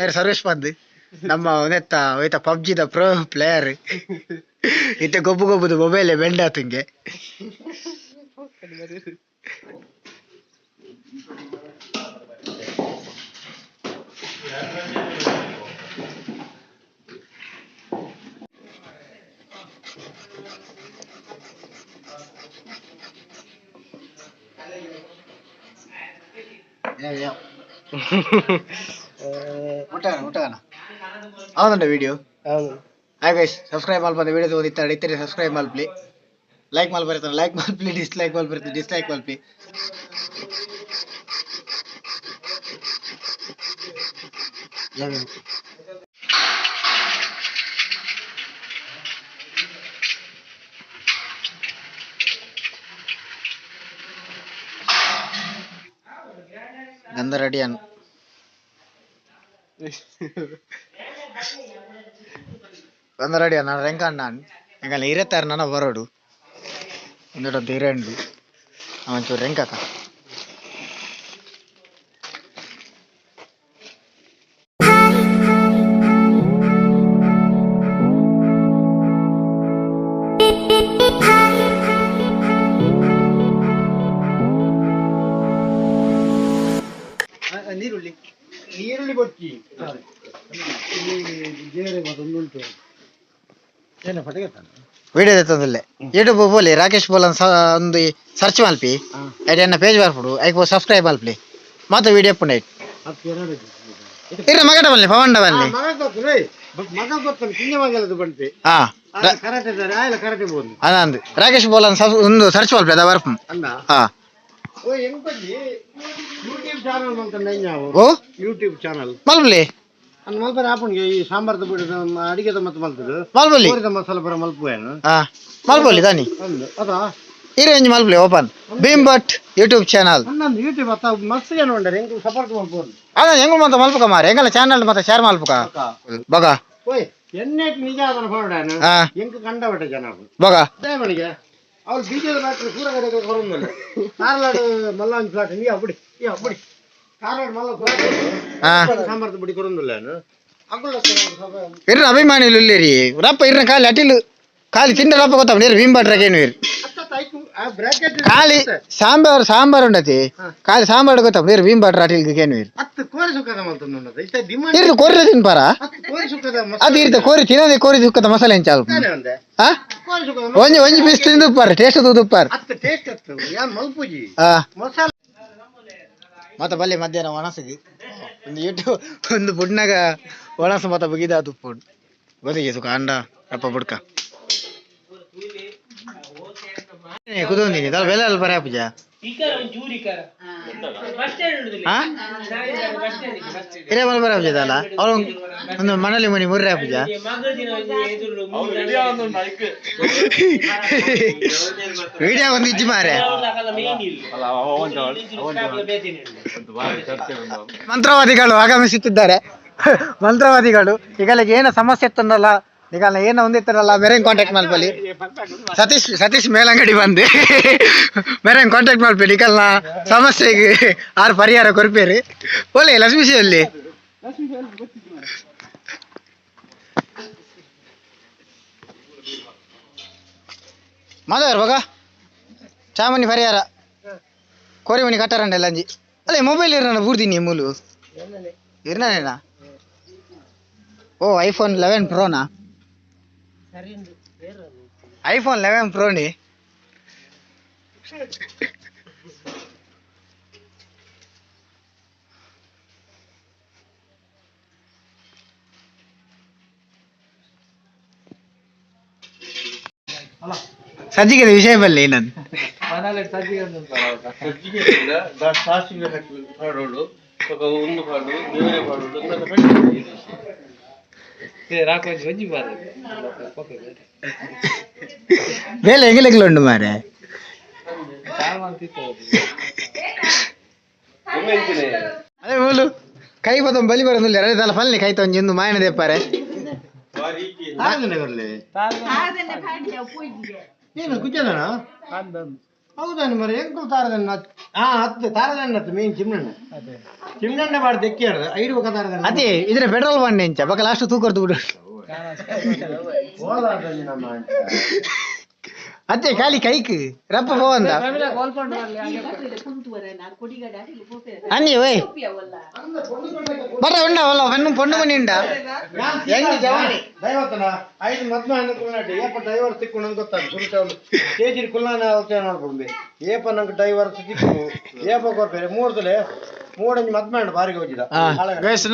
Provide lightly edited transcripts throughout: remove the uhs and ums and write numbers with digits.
मेरे सर्वेश पंद ನಮ್ಮ ಅವನೆತ್ತ ಹೋಯ್ತ ಪಬ್ಜಿದ pro player ಇತ್ತೆ ಗೊಬ್ಬು ಗೊಬ್ಬುದು ಮೊಬೈಲ್ ಬೆಂಡ್ ಆತಂಗೆ ಊಟಗಾನ అవునండి వీడియೋ అవును ಹಾಯ್ ಗೈಸ್ ಸಬ್ಸ್ಕ್ರೈಬ್ ಮಾಡ್ಬೋದು ವಿಡಿಯೋ ಓದಿತ್ತಾರೆ ಇತ್ತರೆ ಸಬ್ಸ್ಕ್ರೈಬ್ ಮಾಡ್ಲಿ ಲೈಕ್ ಮಾಡ್ಬರ್ತಾನೆ ಲೈಕ್ ಮಾಡ್ಲಿ ಡಿಸ್ಲೈಕ್ ಮಾಡ್ಬರ್ತಾನೆ ಡಿಸ್ಲೈಕ್ ಮಾಡ್ಲಿ ಗಂಧ ರೆಡಿಯನ್ ಗಂಧ ರೆಡಿಯನ್ ನಾನು ರೆಂಕ ನಾನು ಈಗ 26 ನನ್ನ ಬರೋಡು ಒಂದೊಂದು ತೀರಂಡು ಅವನ್ ರೆಂಕಕ ನೀರುಳ್ಳಿ ನೀರುಳ್ಳಿ ಕೊಚ್ಚಿ వీడియో తెస్తుందిలే యూట్యూబ్ పోలే రాకేష్ పోలన్ ఉంది సర్చ్ మల్పి ఎన్న పేజ్ వరపుడు అయిపో సబ్స్క్రైబ్ మల్పి మాతో వీడియో ఎప్పుడు ఇర్ర మగట మల్లి పవండ మల్లి అదంది రాకేష్ పోలన్ ఉంది సర్చ్ మల్పి అదా వరపు ಓ ಯೂಟ್ಯೂಬ್ ಚಾನಲ್ ಮಲ್ಬಲಿ ಮಲ್ಪನೆ ಆಪನ್ಗೆ ಈ ಸಾಂಬಾರ್ದ ಪುಡಿ ಅಡಿಗೆದ ಮತ್ತೆ ಮಲ್ತದು ಮಲ್ಬಲಿ ಮಸಾಲೆ ಪುರ ಮಲ್ಪುವೇನು ಮಲ್ಬಲಿ ದಾನಿ ಅದಾ ಇರೇಂಜ್ ಮಲ್ಬಲಿ open Bheem Bhat YouTube channel ನನ್ನದು ಯೂಟ್ಯೂಬ್ ಅತ್ತ ಮಸ್ತ್ ಜನ ಉಂಡರೆ ಹೆಂಗ್ ಸಪೋರ್ಟ್ ಮಾಡ್ಬೋದು ಅದ ಹೆಂಗ್ ಮತ್ತೆ ಮಲ್ಪಕ ಮಾರೆ ಹೆಂಗಲ್ಲ ಚಾನಲ್ ಮತ್ತೆ ಶೇರ್ ಮಲ್ಪಕ ಬಗ ಓಯ್ ಎನ್ನೇಟ್ ನಿಜ ಅದನ್ನ ಹೊರಡಾನು ಹೆಂಗ್ ಕಂಡಬಟ್ಟೆ ಜನ ಬಗ ದೇವನಿಗೆ ಅವ್ರು ಬೀಜದ ಡಾಕ್ಟರ್ ಸೂರಗಡೆ ಕೊರೊಂದಲ್ಲ ಕಾರ್ಲಾಡು ಮಲ್ಲಾಂಜ್ ಫ್ಲಾಟ್ ನೀ ಅಪ್ಪಡಿ ಈ ಅಪ್ಪಡಿ ಕಾರ್ಲಾಡು ಮಲ್ಲ ಫ್ಲಾಟ್ ಸಾಂಬಾರ್ದ ಪುಡಿ ಕೊರೊಂದಲ್ಲ ಇರ್ರ ಅಭಿಮಾನಿలు ಇಲ್ಲೇರಿ ರಪ್ಪ ಇರ್ರ ಖಾಲಿ ಅಟಿಲು ಖಾಲಿ ತಿಂಡ ರಪ್ಪ ಗೊತ್ತಾವ ನೀರು ಭೀಂಬಟ್ರಗೆ ಏನು ಖಾಲಿ ಸಾಂಬಾರ್ ಉಂಡತಿ ಖಾಲಿ ಸಾಂಬಾರ್ ಗೊತ್ತಾವ ನೀರು ಭೀಂಬಟ್ರ ಅಟಿಲ್ಗೆ ಏನು ಇರ್ದು ಕೋರಿ ತಿನ್ಪಾರ ಅದು ಇರ್ತ ಕೋರಿ ತಿನ್ನೋದೇ ಕೋರಿ ಸುಕ್ಕದ ಮಸಾಲೆ ಹೆಂಚಾಲು ಒಂಜಿ ಒಂಜಿ ಪೀಸ್ ತಿಂದು ಉಪ್ಪಾರ ಟೇಸ್ಟ್ ಉಪ್ಪಾರ ಮತ್ತೆ ಬಲ್ಲೆ ಮಧ್ಯಾಹ್ನ ಒಣಸಿಗೆ ಒಂದು ಯೂಟ್ಯೂಬ್ ಒಂದು ಬುಡ್ನಾಗ ಒಣಸ ಮತ್ತೆ ಬಗಿದ ತುಪ್ಪು ಗೊತ್ತಿಗೆ ಸುಖ ಅಂಡ ಅಪ್ಪ ಬುಡ್ಕ ಕುದೊಂದಿನಿ ತಲ ಬೆಲೆ ಅಲ್ಲ ಬರ ಪೂಜಾ ಹಿರೇ ಮಲ್ ಬರ ಪೂಜಾ ಅಲ್ಲ ಅವ್ರು ಒಂದು ಮನೇಲಿ ಮನಿ ಮುರ್ರೆ ಪೂಜಾ ವಿಡಿಯೋ ಒಂದು ಇಜ್ಜಿ ಮಾರೆ ಮಂತ್ರವಾದಿಗಳು ಆಗಮಿಸುತ್ತಿದ್ದಾರೆ ಮಂತ್ರವಾದಿಗಳು ಈಗಲೇ ಏನು ಸಮಸ್ಯೆ ಇತ್ತಂದಲ್ಲ ಈಗ ಏನೋ ಒಂದಿತ್ತಾರಲ್ಲ ಬೇರೆ ಕಾಂಟ್ಯಾಕ್ಟ್ ಮಾಡ್ಬಲ್ಲಿ ಸತೀಶ್ ಮೇಲಂಗಡಿ ಬಂದು ಬೇರೆ ಕಾಂಟ್ಯಾಕ್ಟ್ ಮಾಡ್ಬೇಡಿ ಈಗಲ್ಲ ಸಮಸ್ಯೆಗೆ ಆರು ಪರಿಹಾರ ಕೊರ್ಪೇರಿ ಒಳ್ಳೆ ಲಕ್ಷ್ಮೀಶಲ್ಲಿ ಮಾಧವರ್ ಬಗ ಚಾಮನಿ ಪರಿಹಾರ ಕೋರಿಮನಿ ಕಟ್ಟಾರಂಡೆಲ್ಲ ಅಂಜಿ ಅಲ್ಲೇ ಮೊಬೈಲ್ ಇರೋಣ ಬೂರ್ದಿನಿ ಮೂಲು ಇರ್ನೇನಾ ಓ ಐಫೋನ್ 11 ಪ್ರೋನಾ ಐಫೋನ್ 11 ಪ್ರೋನಿ ಸಜ್ಜಿಗೆ ವಿಷಯ ಬಲ್ಲಿ ಏನಂತ ಬೇಲೆ ಹೆಂಗಲೆಗ್ಲು ಉಂಟು ಮಾರೆ ಅದೇ ಮೂಲು ಕೈ ಬದ ಬಲಿ ಬರೋದಿಲ್ಲ ಎರಡು ಸಲ ಫಲ್ನಿ ಕೈ ತೊಂದು ಮಾಯನ ದೇಪಾರೆ ಏನು ಕುಚ್ಚದಣ ಹೌದಾನಿ ಮರಿ ಎಂಕುಲು ತಾರದಣ್ಣ ಹತ್ತು ತಾರದಣ್ಣ ಮೇನ್ ಚಿಮ್ನಣ್ಣ ಬಾಡ್ದು ಎಕ್ಕಿಯಾರ್ದು ಐದು ಬೊಕ್ಕ ತಾರದಣ್ಣ ಅದೇ ಇದ್ರೆ ಪೆಟ್ರೋಲ್ ಬಂಡೆ ಇಂಚ ಬೊಕ್ಕ ಲಾಸ್ಟ್ ತೂಕೊರ್ದು ಬಿಡು ಅತ್ತೆ ಖಾಲಿ ಕೈಕ್ ರಪ್ಪ ಹೋಗಂದ ಅನ್ನಿ ವೈ ಬರ ಉಂಡವಲ್ಲ ಹೆಣ್ಣು ಪೊಣ್ಣು ಮನಿ ಉಂಡ ಹೆಂಗ್ ಜವಾನಿ ದೈವತನ ಐದು ಮದ್ಮ ಹೆಣ್ಣು ಕುಲ್ನಾಟಿ ಏಪ ಡೈವರ್ ಸಿಕ್ಕು ನಂಗೆ ಗೊತ್ತಾಗ ಸುರುಟವಳು ಕೇಜಿರಿ ಕುಲ್ಲಾನ ನೋಡ್ಕೊಂಡು ಏಪ ನಂಗೆ ಡೈವರ್ ಸಿಕ್ಕು ಏಪ ಕೊರ್ಪೇರೆ ಮೂರ್ದಲೆ ಮೂಡಂಜಿ ಮದ್ಮ ಹೆಣ್ಣು ಬಾರಿಗೆ ಹೋಗಿದ ಗೈಸ್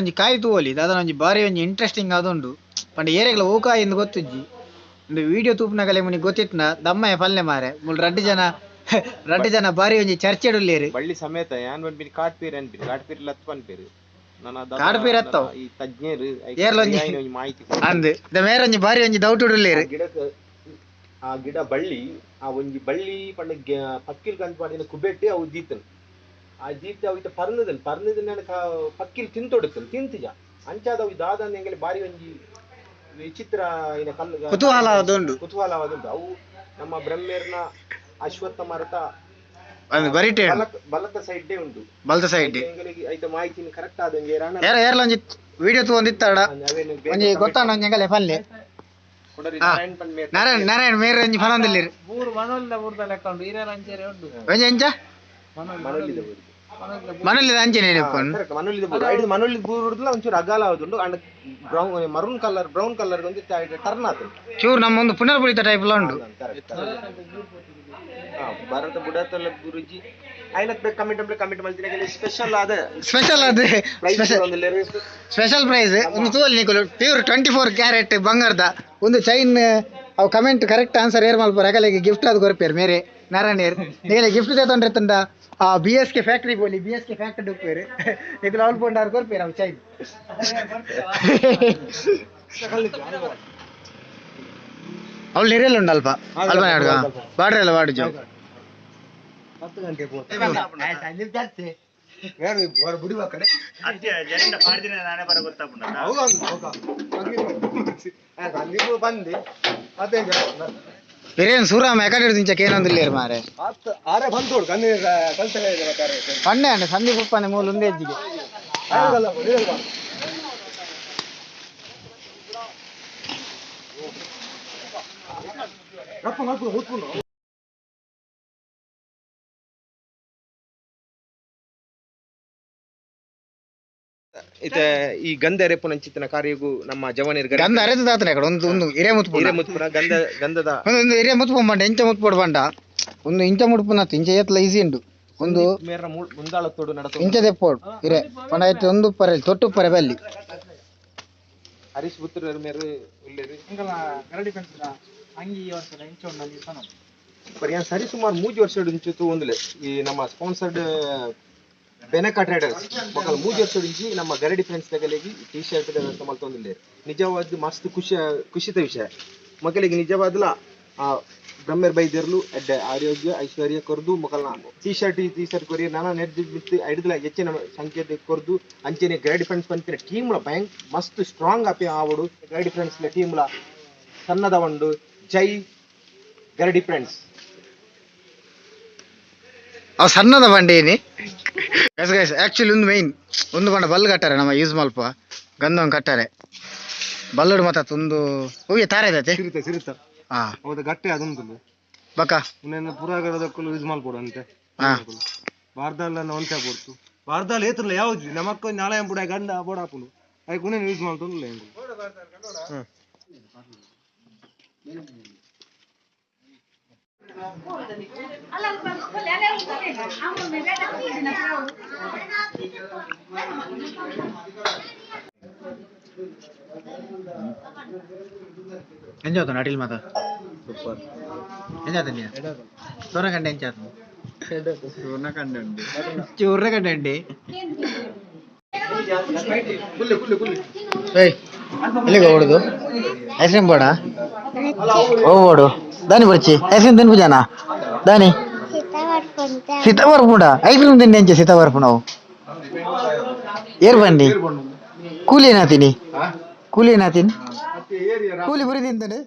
ಒಂಜಿ ಕಾಯಿ ತೂವಲಿ ದಾದ ಒಂಜಿ ಬಾರಿ ಒಂಜಿ ಇಂಟ್ರೆಸ್ಟಿಂಗ್ ಆದುಂಡು ಪಂಡ ಏರೆಗ್ಲ ಓಕಾಯಿ ಎಂದು ಗೊತ್ತಿಜ್ಜಿ ಒಂದು ವಿಡಿಯೋ ತೂಪನಗಲೆ ಮುನಿ ಗೊತ್ತಿತ್ನ ದಮ್ಮಯ ಪಲ್ಲೆ ಮಾರೆ ಮುಲ್ ರಡ್ಡು ಜನ ಬಾರಿ ಒಂಜಿ ಚರ್ಚೆ ಡುಲ್ಲೇರು ಬಳ್ಳಿ ಸಮೇತ ಯಾನ್ ಬಂದ್ಬಿನಿ ಕಾಟ್ಪೀರ್ ಅನ್ಬಿರಿ ಕಾಟ್ಪೀರ್ ಲತ್ ಪನ್ಪೇರು ಕಾಡ್ಪೀರ್ ಅತ್ತವ ಈ ತಜ್ಞರು ಏರ್ಲೊಂಜಿ ಮಾಹಿತಿ ಅಂದ್ ಮೇರೆ ಒಂಜಿ ಬಾರಿ ಒಂಜಿ ಡೌಟ್ ಡುಲ್ಲೇರು ಆ ಗಿಡ ಬಳ್ಳಿ ಆ ಒಂಜಿ ಬಳ್ಳಿ ಪಂಡ ಪಕ್ಕಿಲ್ ಕಂತ ಮಾಡಿನ ಕುಬೆಟ್ಟಿ ಅವು ದೀತನ್ ಆ ದೀತ ಅವಿತ ಪರ್ನದನ್ನ ಪಕ್ಕಿಲ್ ತಿಂತೊಡುತ್ತನ್ ತಿಂತಿಜ ಅಂಚಾದ ಅವು ದಾದ ಎಂಗಲೆ ಬಾರಿ ಒಂಜಿ ವಿಚಿತ್ರ ಕುತೂಹಲವಾದುಂಟು ಅವು ನಮ್ಮ ಬ್ರಹ್ಮೇರ್ನ ಅಶ್ವತ್ಥ ಮರತ ಬಲತ ಸೈಡ್ ಉಂಟು ಬಲತ ಸೈಡ್ ಐತ ಮಾಹಿತಿ ಕರೆಕ್ಟ್ ಆದಂಗೆ ಏರ್ಲೊಂಜಿ ವಿಡಿಯೋ ತೂಂದಿತ್ತಾಡ ಒಂಜಿ ಗೊತ್ತಾಂಡ ಒಂಜಿ ಪಲ್ಲೆ ನಾರಾಯಣ ಮೇರೆ ಒಂಜಿ ಫಲಂದಿಲ್ಲಿರು ಮೂರು ಮನೋಲಿದ ಊರ್ದ ಲೆಕ್ಕ ಉಂಟು ಹಿರಿಯರ ಅಂಚೇರಿ ಉಂಟು ಒಂಜಿ ಎಂಚ ಮನೋಲಿದ ಅಂಚೆನೆ ಮನೋಲಿದ ಬೂರುಡ್ಲ ಒಂಚೂರು ಅಗಾಲ ಆದುಂಡು ಅಂಡ್ ಬ್ರೌನ್ ಕಲರ್ ಒಂದು ಟರ್ನ್ ಆತು ಚೂರು ನಮ್ಮ ಒಂದು ಪುನರ್ಪುಳಿತ ಟೈಪ್ ಉಂಟು ಭಾರತ ಬುಡತಲ್ಲ ಗುರುಜಿ ಐನಕ್ ಕಮಿಟ್ ಮಾಡ್ತೀನಿ ಸ್ಪೆಷಲ್ ಸ್ಪೆಷಲ್ ಪ್ರೈಸ್ ಒಂದು ತೂವಲ್ ನಿಕುಲು ಪ್ಯೂರ್ 24 ಕ್ಯಾರೆಟ್ ಬಂಗಾರದ ಒಂದು ಚೈನ್ ಅವು ಕಮೆಂಟ್ ಕರೆಕ್ಟ್ ಆನ್ಸರ್ ಏರ್ ಮಲ್ಪರು ಅಗಲಿಗೆ ಗಿಫ್ಟ್ ಅದು ಕೊರ್ಪೇರು ಮೇರೆ ನಾರಾಯಣ ನಿಗಲೆ ಗಿಫ್ಟ್ ತಗೊಂಡ್ರೆ ತಂಡ BSK ಫ್ಯಾಕ್ಟ್ರಿ ಬೋಲಿ BSK ಫ್ಯಾಕ್ಟ್ರಿ ಡುಪ್ಪೇರು ನಿಕುಲು ಅವ್ಲು ಪೊಂಡಾರು ಕೊರ್ಪೇರು ಅವು ಚೈನ್ ಅವಳು ನೀರೆಲ್ಲ ಉಂಡು ಅಲ್ಪ ಬಾಡ್ರೆ ಎಲ್ಲ ಬಾಡು ಜೋ 10 ಗಂಟೆ ಬಿರಿಯಾನಿ ಸೂರಾಮ ಎಕಡೆ ದಿಂಚಕ್ಕೆ ಏನೊಂದಿಲ್ಲ ಮಾರೆ ಪಣ್ಣೆ ಅಂಡೆ ಸಂದೀಪ್ ಉಪ್ಪನೆ ಮೂಲ ಒಂದೇ ಹೆಜ್ಜಿಗೆ ಈ ಗಂಧ ಎರೆಪುನ ಚಿತ್ತನ ಕಾರ್ಯಗೂ ನಮ್ಮ ಜವನಿಯರ್ ಗಂಧ ಅರೆದಾತನೆ ಕಡೆ ಒಂದು ಹಿರೇ ಮುತ್ಪುನ ಗಂಧದ ಒಂದು ಹಿರೇ ಮುತ್ಪು ಬಂಡ ಇಂಚ ಮುತ್ಪೊಡು ಬಂಡ ಒಂದು ಇಂಚ ಮುಡ್ಪುನ ಇಂಚ ಏತ್ಲ ಈಸಿ ಉಂಡು ಒಂದು ಮುಂದಾಳತ್ತೋಡು ನಡತ ಇಂಚ ತೆಪ್ಪೋಡು ಹಿರೇ ಪಂಡ ಆಯ್ತು ಒಂದು ಪರೆ ತೊಟ್ಟುಪ್ಪರೆ ಬಲ್ಲಿ ಹರೀಶ್ ಪುತ್ರ ಮೇರು ಉಲ್ಲೇರು ಗರಡಿ ಪೆನ್ಸಿಲ ಅಂಗಿ ವರ್ಷದ ಇಂಚ ಉಂಡಲ್ಲಿ ಸರಿ ಸುಮಾರು 3 ವರ್ಷ ಇಂಚು ಒಂದುಲೆ ಈ ನಮ್ಮ ಸ್ಪಾನ್ಸರ್ಡ್ ಬೆನಕ ಟ್ರೇಡರ್ಸ್ ಮಕ್ಕಳು 3 ವರ್ಷ ಇಂಚಿ ನಮ್ಮ ಗರಡಿ ಫ್ರೆಂಡ್ಸ್ ತಗಲಿಗೆ ಟಿ ಶರ್ಟ್ ವ್ಯವಸ್ಥೆ ಮಾಡ್ತೊಂದಿಲ್ಲ ನಿಜವಾದ ಮಸ್ತ್ ಖುಷಿತ ವಿಷಯ ಮಕ್ಕಳಿಗೆ ನಿಜವಾದ್ಲ ಬ್ರಹ್ಮೇರ್ ಬೈದಿರ್ಲು ಎಡ್ಡೆ ಆರೋಗ್ಯ ಐಶ್ವರ್ಯ ಕೊರ್ದು ಮಕ್ಕಳನ್ನ ಟಿ ಶರ್ಟ್ ಕೊರಿ ನಾನಾ ನೆಡ್ದು ಬಿತ್ತು ಐಡ್ದಲ ಹೆಚ್ಚಿನ ಸಂಖ್ಯೆ ಕೊರ್ದು ಅಂಚೆನೆ ಗರಡಿ ಫ್ರೆಂಡ್ಸ್ ಪಂಚಿನ ಟೀಮ್ಲ ಭಯಂಕ ಮಸ್ತ್ ಸ್ಟ್ರಾಂಗ್ ಆಪಿ ಆವಡು ಗರಡಿ ಫ್ರೆಂಡ್ಸ್ ಟೀಮ್ಲ ಸಣ್ಣದ ಒಂದು ಜೈ ಗರಡಿ ಫ್ರೆಂಡ್ಸ್ ಅವು ಸಣ್ಣದ ಬಂಡೇನಿ ಆಕ್ಚುಲಿ ಒಂದು ಮೈನ್ ಒಂದು ಬಂಡ ಬಲ್ಲು ಕಟ್ಟಾರೆ ನಮ್ಮ ಯೂಸ್ ಮಲ್ಪ ಗಂಧವನ್ನು ಕಟ್ಟಾರೆ ಬಲ್ಲಡು ಮತ್ತ ಒಂದು ಹೋಗಿ ತಾರೆ ಸಿರುತ್ತ ಹೌದು ಗಟ್ಟೆ ಅದೊಂದು ಬಕ್ಕ ಇನ್ನೇನು ಪುರಾಗರದಕ್ಕೂ ಯೂಸ್ ಮಾಡ್ಕೊಡು ಅಂತೆ ವಾರದಲ್ಲ ಒಂಚ ಕೊಡ್ತು ವಾರದಲ್ಲಿ ಏತ್ರಲ್ಲ ಯಾವ್ದು ನಮಕ್ಕ ನಾಳೆ ಬುಡ ಗಂಡ ಬೋಡಾಪುಡು ಅದಕ್ಕೆ ಕುನೇ ಯೂಸ್ ಮಾಡ್ತೊಂದಿಲ್ಲ ಎಂಜಾತ ನಟಿಲ್ ಮಾತ ಸೂಪರ್ ಎಂಜಾತ ನೀ ಸೋನ ಕಂಡೆ ಎಂಜಾತ ಚೂರ್ನ ಕಂಡೆ ಅಂಡಿ ಎಲ್ಲಿಗೆ ಓಡುದು ಐಸ್ ಕ್ರೀಮ್ ಬೋಡ ಓಡು దాని వచ్చి ఐస్ క్రీమ్ తినిపించానా దాని సీతావరపుడా ఐస్ క్రీమ్ తిండి ఏం సీతావరపునావు ఏరు బండి కూలీనా తిని కూలి బురి తింటాడు